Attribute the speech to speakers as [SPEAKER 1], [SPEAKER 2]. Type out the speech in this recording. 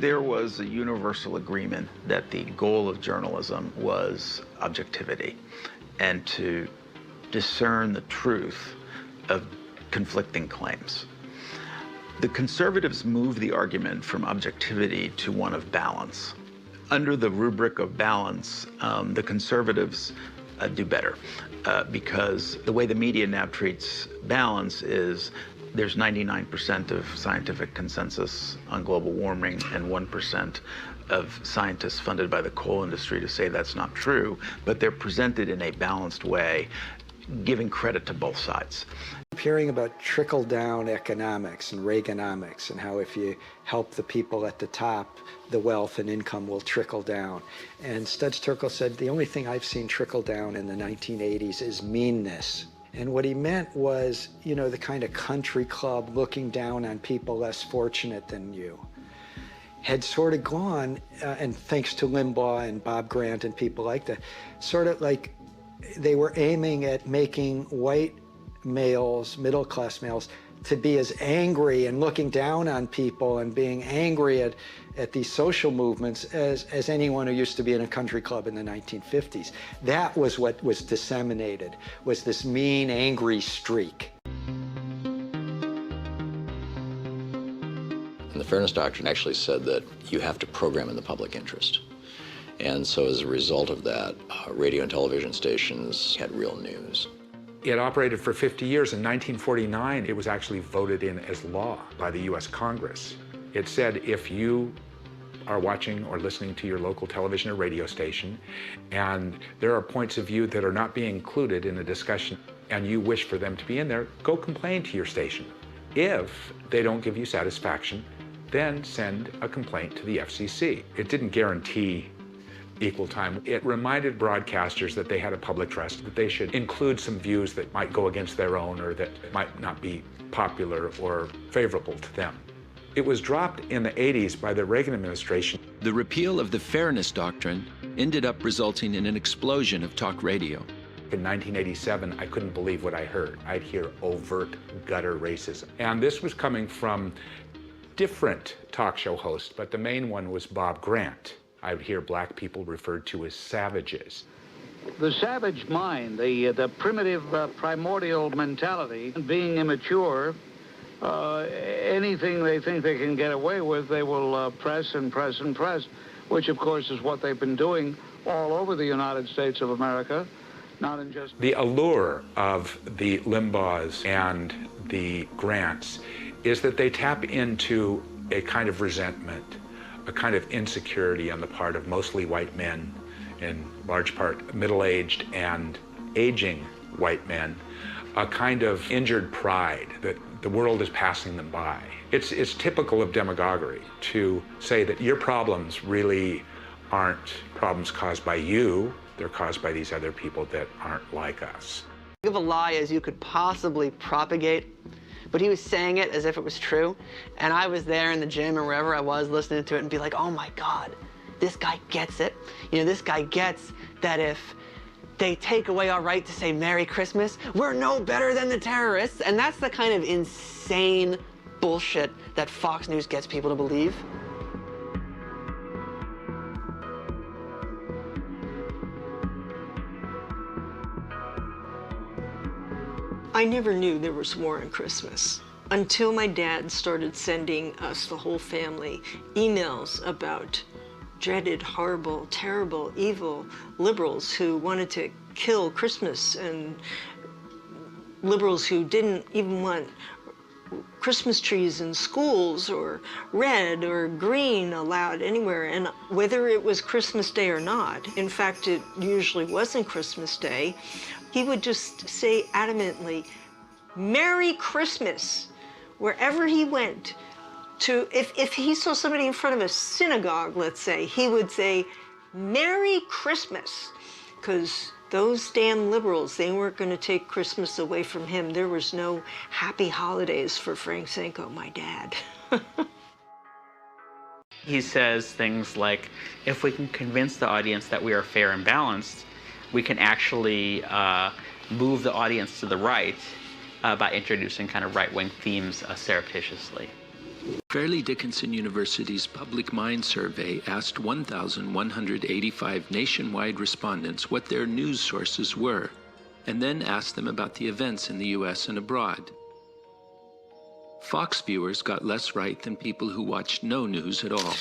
[SPEAKER 1] There was a universal agreement that the goal of journalism was objectivity and to discern the truth of conflicting claims. The conservatives moved the argument from objectivity to one of balance. Under the rubric of balance, the conservatives do better because the way the media now treats balance is there's 99% of scientific consensus on global warming and 1% of scientists funded by the coal industry to say that's not true, but they're presented in a balanced way, giving credit to both sides.
[SPEAKER 2] I'm hearing about trickle-down economics and Reaganomics and how if you help the people at the top, the wealth and income will trickle down. And Studs Terkel said, the only thing I've seen trickle down in the 1980s is meanness. And what he meant was, you know, the kind of country club looking down on people less fortunate than you had sort of gone, and thanks to Limbaugh and Bob Grant and people like that, sort of like they were aiming at making white males, middle-class males, to be as angry and looking down on people and being angry at these social movements as anyone who used to be in a country club in the 1950s. That was what was disseminated, was this mean, angry streak.
[SPEAKER 3] And the Fairness Doctrine actually said that you have to program in the public interest. And so as a result of that, radio and television stations had real news.
[SPEAKER 4] It operated for 50 years. In 1949, it was actually voted in as law by the US Congress. It said if you are watching or listening to your local television or radio station, and there are points of view that are not being included in a discussion, and you wish for them to be in there, go complain to your station. If they don't give you satisfaction, then send a complaint to the FCC. It didn't guarantee equal time. It reminded broadcasters that they had a public trust, that they should include some views that might go against their own or that might not be popular or favorable to them. It was dropped in the 80s by the Reagan administration.
[SPEAKER 5] The repeal of the Fairness Doctrine ended up resulting in an explosion of talk radio.
[SPEAKER 4] In 1987, I couldn't believe what I heard. I'd hear overt gutter racism. And this was coming from different talk show hosts, but the main one was Bob Grant. I would hear black people referred to as savages.
[SPEAKER 6] The savage mind, the primitive primordial mentality, being immature, anything they think they can get away with, they will press and press and press, which of course is what they've been doing all over the United States of America, not in just...
[SPEAKER 4] The allure of the Limbaughs and the Grants is that they tap into a kind of resentment, a kind of insecurity on the part of mostly white men, in large part middle-aged and aging white men, a kind of injured pride that the world is passing them by. It's typical of demagoguery to say that your problems really aren't problems caused by you, they're caused by these other people that aren't like us.
[SPEAKER 7] Think of a lie as you could possibly propagate, but he was saying it as if it was true. And I was there in the gym or wherever I was listening to it and be like, oh my God, this guy gets it. You know, this guy gets that if they take away our right to say Merry Christmas, we're no better than the terrorists. And that's the kind of insane bullshit that Fox News gets people to believe.
[SPEAKER 8] I never knew there was war on Christmas until my dad started sending us, the whole family, emails about dreaded, horrible, terrible, evil liberals who wanted to kill Christmas and liberals who didn't even want Christmas trees in schools or red or green allowed anywhere, and whether it was Christmas Day or not, in fact, it usually wasn't Christmas Day, he would just say adamantly, Merry Christmas, wherever he went. If he saw somebody in front of a synagogue, let's say, he would say, Merry Christmas, because those damn liberals, they weren't going to take Christmas away from him. There was no happy holidays for Frank Senko, my dad.
[SPEAKER 9] He says things like, if we can convince the audience that we are fair and balanced, we can actually move the audience to the right by introducing kind of right-wing themes surreptitiously.
[SPEAKER 5] Fairleigh Dickinson University's Public Mind Survey asked 1,185 nationwide respondents what their news sources were, and then asked them about the events in the US and abroad. Fox viewers got less right than people who watched no news at all.